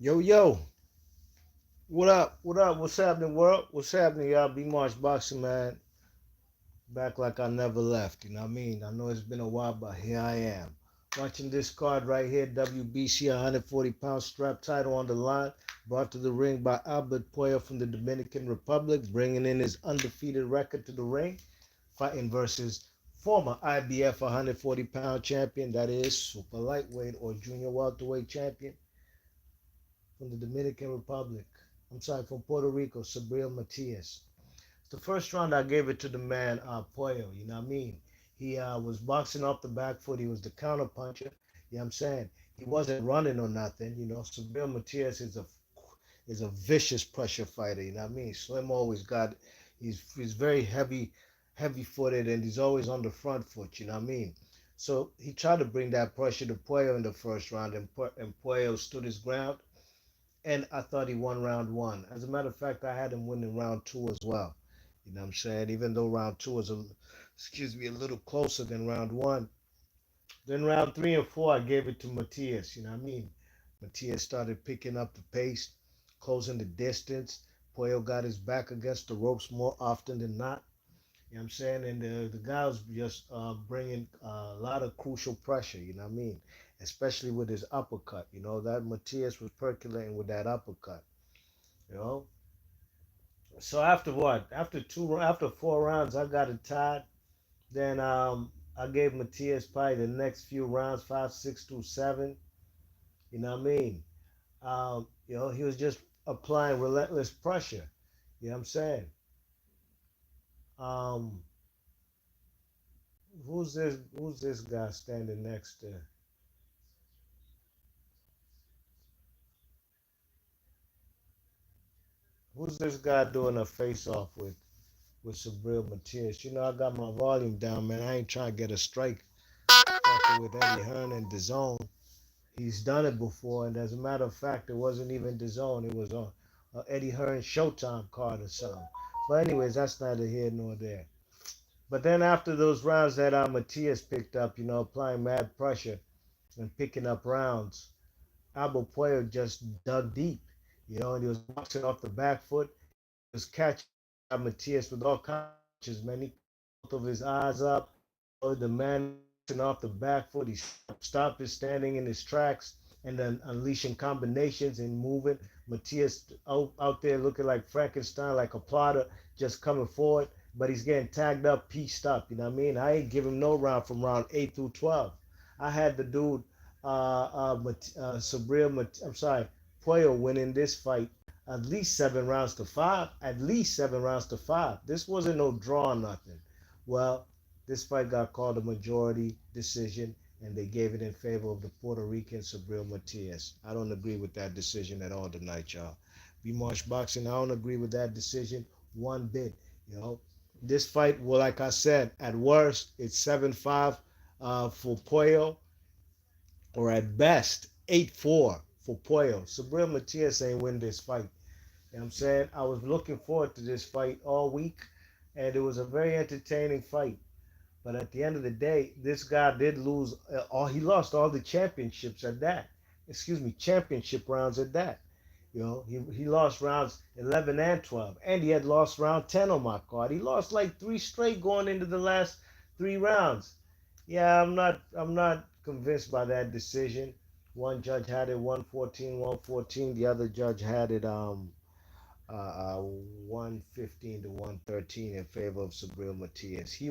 Yo, yo, what up? What up? What's happening, world? What's happening, y'all? B March Boxing, man. Back like I never left, you know what I mean? I know it's been a while, but here I am. Watching this card right here, WBC 140-pound strap title on the line, brought to the ring by Alberto from the Dominican Republic, bringing in his undefeated record to the ring, fighting versus former IBF 140-pound champion, that is super lightweight or junior welterweight champion, from the Dominican Republic. I'm sorry, from Puerto Rico, Subriel Matias. The first round I gave it to the man, Puello, you know what I mean? He was boxing off the back foot. He was the counter puncher. You know what I'm saying? He wasn't running or nothing. You know, Subriel Matias is a vicious pressure fighter. You know what I mean? Slim always got, he's very heavy footed, and he's always on the front foot. You know what I mean? So he tried to bring that pressure to Puello in the first round, and Puello stood his ground, and I thought he won round one. As a matter of fact, I had him winning round two as well. You know what I'm saying? Even though round two was a little closer than round one. Then round three and four, I gave it to Matias. You know what I mean? Matias started picking up the pace, closing the distance. Puello got his back against the ropes more often than not. You know what I'm saying? And the guy was just bringing a lot of crucial pressure, you know what I mean? Especially with his uppercut. You know, that Matias was percolating with that uppercut, you know? So after what? After 4 rounds, I got it tied. Then I gave Matias probably the next few rounds, five, six through seven. You know what I mean? He was just applying relentless pressure. You know what I'm saying? Um, who's this guy standing next to? Who's this guy doing a face off with Subriel Matias? You know, I got my volume down, man. I ain't trying to get a strike talking with Eddie Hearn and DAZN. He's done it before, and as a matter of fact, it wasn't even DAZN. It was on Eddie Hearn Showtime card or something. But anyways, that's neither here nor there. But then after those rounds that Matias picked up, you know, applying mad pressure and picking up rounds, Albo Puello just dug deep, you know, and he was boxing off the back foot. He was catching Matias with all kinds of punches, man. He both of his eyes up. The man off the back foot. He stopped his standing in his tracks and then unleashing combinations and moving. Matias out there looking like Frankenstein, like a plotter, just coming forward, but he's getting tagged up, pieced up. You know what I mean? I ain't give him no round from round 8 through 12. I had the dude, I'm sorry, Puello winning this fight at least 7 rounds to five. At least 7 rounds to five. This wasn't no draw or nothing. Well, this fight got called a majority decision, and they gave it in favor of the Puerto Rican Subriel Matias. I don't agree with that decision at all tonight, y'all. B Marsh Boxing, I don't agree with that decision one bit. You know, this fight, well, like I said, at worst, it's 7-5 for Puello, or at best, 8-4 for Puello. Subriel Matias ain't win this fight. You know what I'm saying? I was looking forward to this fight all week, and it was a very entertaining fight. But at the end of the day, this guy did lose all. He lost all the championships at that. Excuse me, championship rounds at that. You know, he lost rounds 11 and 12, and he had lost round 10 on my card. He lost like three straight going into the last 3 rounds. Yeah, I'm not convinced by that decision. One judge had it 114-114. The other judge had it 115 to 113 in favor of Subriel Matias. He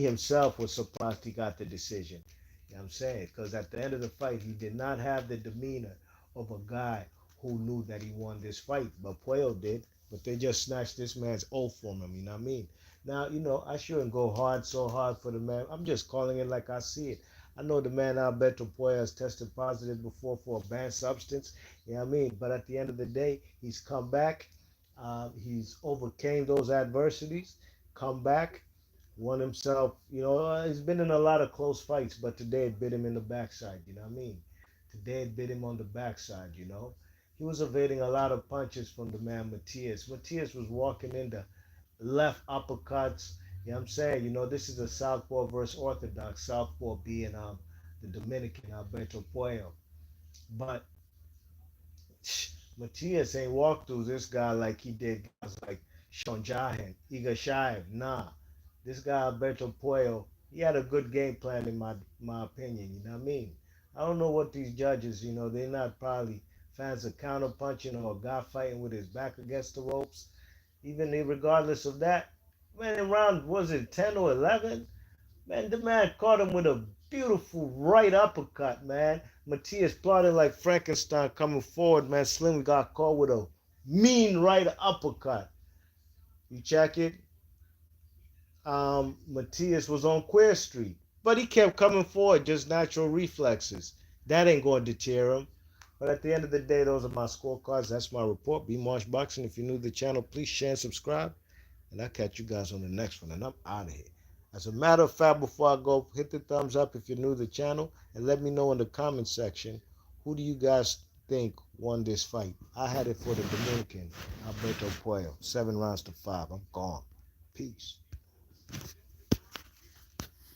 himself was surprised he got the decision. You know what I'm saying? Because at the end of the fight, he did not have the demeanor of a guy who knew that he won this fight. But Puello did. But they just snatched this man's oath from him. You know what I mean? Now, you know, I shouldn't go so hard for the man. I'm just calling it like I see it. I know the man Alberto Puello has tested positive before for a banned substance. You know what I mean? But at the end of the day, he's come back. He's overcame those adversities, come back, won himself. You know, he's been in a lot of close fights, but today it bit him in the backside. You know what I mean? Today it bit him on the backside. You know, he was evading a lot of punches from the man Matias. Matias was walking into left uppercuts. You know what I'm saying? You know, this is a southpaw versus orthodox. Southpaw being the Dominican Alberto Puello. But Matias ain't walked through this guy like he did guys like Sean Jahan, Iga Shaev. Nah. This guy Alberto Puello, he had a good game plan in my opinion, you know what I mean? I don't know what these judges, they're not probably fans of counter punching or a guy fighting with his back against the ropes. Even regardless of that, man, in round was it 10 or 11? Man, the man caught him with a beautiful right uppercut, man. Matias plotted like Frankenstein coming forward, man. Slim got caught with a mean right uppercut. You check it. Matias was on Queer Street, but he kept coming forward, just natural reflexes. That ain't going to deter him. But at the end of the day, those are my scorecards. That's my report. Be Marsh Boxing. If you're new to the channel, please share and subscribe. And I'll catch you guys on the next one. And I'm out of here. As a matter of fact, before I go, hit the thumbs up if you're new to the channel. And let me know in the comment section, who do you guys think won this fight? I had it for the Dominican, Alberto Puello. 7 rounds to 5. I'm gone. Peace.